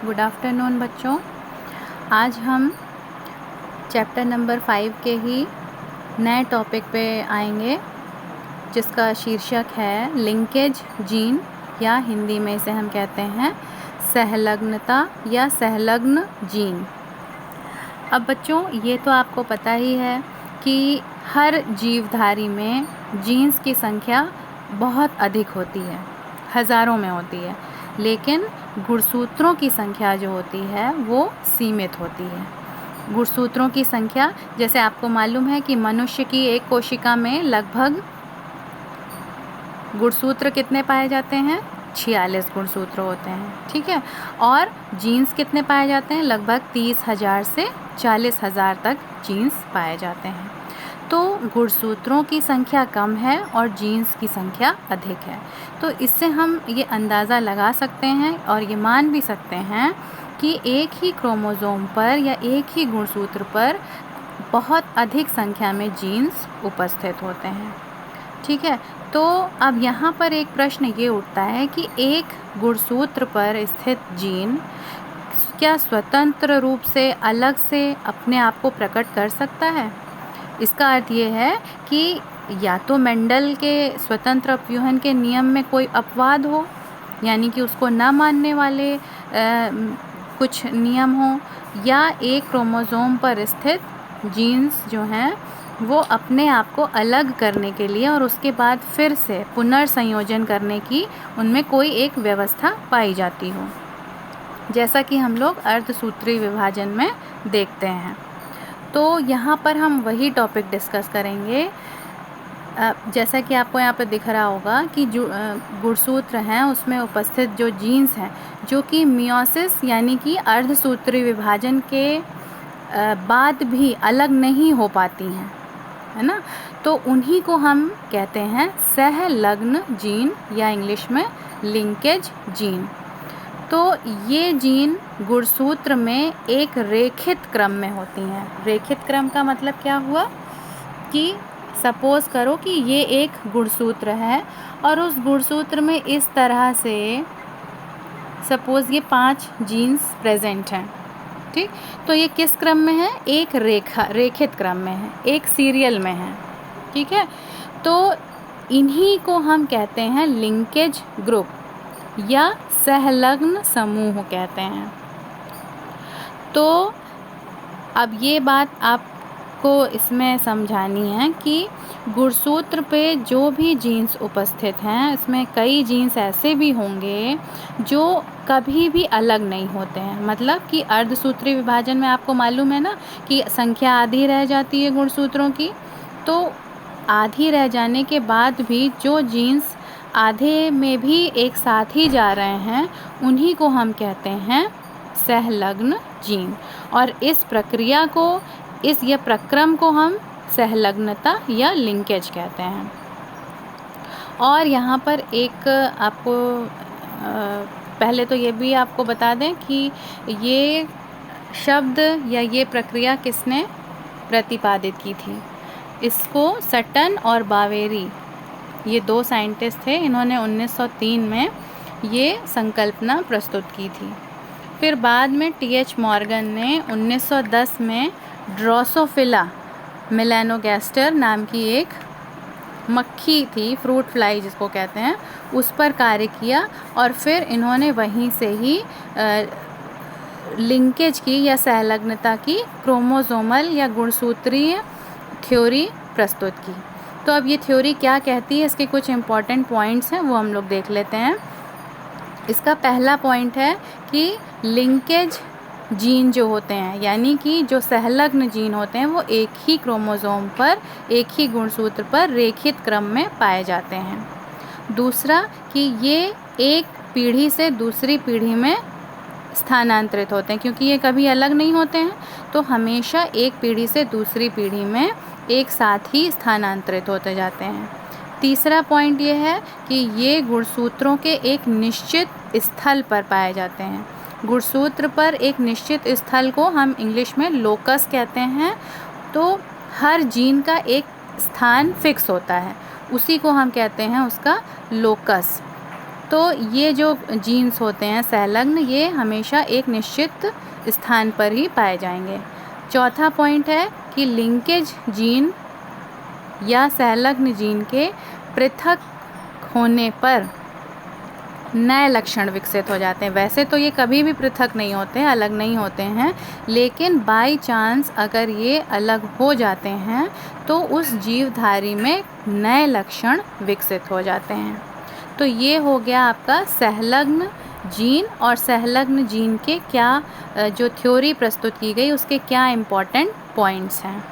Good afternoon बच्चों। आज हम चैप्टर नंबर 5 के ही नए टॉपिक पे आएंगे, जिसका शीर्षक है लिंकेज जीन, या हिंदी में इसे हम कहते हैं सहलग्नता या सहलग्न जीन। अब बच्चों, ये तो आपको पता ही है कि हर जीवधारी में जीन्स की संख्या बहुत अधिक होती है, हज़ारों में होती है, लेकिन गुणसूत्रों की संख्या जो होती है वो सीमित होती है। गुणसूत्रों की संख्या, जैसे आपको मालूम है कि मनुष्य की एक कोशिका में लगभग गुणसूत्र कितने पाए जाते हैं? 46 गुणसूत्र होते हैं, ठीक है। और जीन्स कितने पाए जाते हैं? लगभग 30,000 से 40,000 तक जीन्स पाए जाते हैं। तो गुणसूत्रों की संख्या कम है और जीन्स की संख्या अधिक है। तो इससे हम ये अंदाज़ा लगा सकते हैं और ये मान भी सकते हैं कि एक ही क्रोमोसोम पर या एक ही गुणसूत्र पर बहुत अधिक संख्या में जीन्स उपस्थित होते हैं, ठीक है। तो अब यहाँ पर एक प्रश्न ये उठता है कि एक गुणसूत्र पर स्थित जीन क्या स्वतंत्र रूप से अलग से अपने आप को प्रकट कर सकता है? इसका अर्थ ये है कि या तो मेंडल के स्वतंत्र अपव्यूहन के नियम में कोई अपवाद हो, यानी कि उसको न मानने वाले कुछ नियम हो, या एक क्रोमोसोम पर स्थित जीन्स जो हैं वो अपने आप को अलग करने के लिए और उसके बाद फिर से पुनर्संयोजन करने की उनमें कोई एक व्यवस्था पाई जाती हो, जैसा कि हम लोग अर्धसूत्री विभाजन में देखते हैं। तो यहाँ पर हम वही टॉपिक डिस्कस करेंगे। जैसा कि आपको यहाँ पर दिख रहा होगा कि जो गुणसूत्र हैं उसमें उपस्थित जो जीन्स हैं, जो कि मियोसिस यानी कि अर्धसूत्री विभाजन के बाद भी अलग नहीं हो पाती हैं, है ना। तो उन्हीं को हम कहते हैं सहलग्न जीन, या इंग्लिश में लिंकेज जीन। तो ये जीन गुणसूत्र में एक रेखित क्रम में होती हैं। रेखित क्रम का मतलब क्या हुआ कि सपोज़ करो कि ये एक गुणसूत्र है और उस गुणसूत्र में इस तरह से सपोज़ ये 5 जीन्स प्रेजेंट हैं, ठीक। तो ये किस क्रम में है? एक रेखित क्रम में है, एक सीरियल में है, ठीक है। तो इन्हीं को हम कहते हैं लिंकेज ग्रुप या सहलग्न समूह कहते हैं। तो अब ये बात आपको इसमें समझानी है कि गुणसूत्र पे जो भी जीन्स उपस्थित हैं, इसमें कई जीन्स ऐसे भी होंगे जो कभी भी अलग नहीं होते हैं। मतलब कि अर्धसूत्री विभाजन में आपको मालूम है ना कि संख्या आधी रह जाती है गुणसूत्रों की। तो आधी रह जाने के बाद भी जो जीन्स आधे में भी एक साथ ही जा रहे हैं, उन्हीं को हम कहते हैं सहलग्न जीन। और इस प्रक्रिया को, इस ये प्रक्रम को हम सहलग्नता या लिंकेज कहते हैं। और यहाँ पर एक आपको पहले तो ये भी आपको बता दें कि ये शब्द या ये प्रक्रिया किसने प्रतिपादित की थी। इसको सटन और बावेरी, ये 2 साइंटिस्ट थे, इन्होंने 1903 में ये संकल्पना प्रस्तुत की थी। फिर बाद में टी.एच. मॉर्गन ने 1910 में ड्रोसोफिला मेलानोगास्टर नाम की एक मक्खी थी, फ्रूट फ्लाई जिसको कहते हैं, उस पर कार्य किया और फिर इन्होंने वहीं से ही लिंकेज की या सहलग्नता की क्रोमोसोमल या गुणसूत्रीय थ्योरी प्रस्तुत की। तो अब ये थ्योरी क्या कहती है, इसके कुछ इम्पॉर्टेंट पॉइंट्स हैं, वो हम लोग देख लेते हैं। इसका पहला पॉइंट है कि लिंकेज जीन जो होते हैं, यानी कि जो सहलग्न जीन होते हैं, वो एक ही क्रोमोसोम पर, एक ही गुणसूत्र पर रेखित क्रम में पाए जाते हैं। दूसरा कि ये एक पीढ़ी से दूसरी पीढ़ी में स्थानांतरित होते हैं, क्योंकि ये कभी अलग नहीं होते हैं, तो हमेशा एक पीढ़ी से दूसरी पीढ़ी में एक साथ ही स्थानांतरित होते जाते हैं। तीसरा पॉइंट ये है कि ये गुणसूत्रों के एक निश्चित स्थल पर पाए जाते हैं। गुणसूत्र पर एक निश्चित स्थल को हम इंग्लिश में लोकस कहते हैं। तो हर जीन का एक स्थान फिक्स होता है, उसी को हम कहते हैं उसका लोकस। तो ये जो जीन्स होते हैं संलग्न, ये हमेशा एक निश्चित स्थान पर ही पाए जाएंगे। चौथा पॉइंट है कि लिंकेज जीन या संलग्न जीन के पृथक होने पर नए लक्षण विकसित हो जाते हैं। वैसे तो ये कभी भी पृथक नहीं होते हैं, अलग नहीं होते हैं, लेकिन बाय चांस अगर ये अलग हो जाते हैं तो उस जीवधारी में नए लक्षण विकसित हो जाते हैं। तो ये हो गया आपका संलग्न जीन और संलग्न जीन के क्या जो थ्योरी प्रस्तुत की गई उसके क्या इम्पोर्टेंट पॉइंट्स हैं।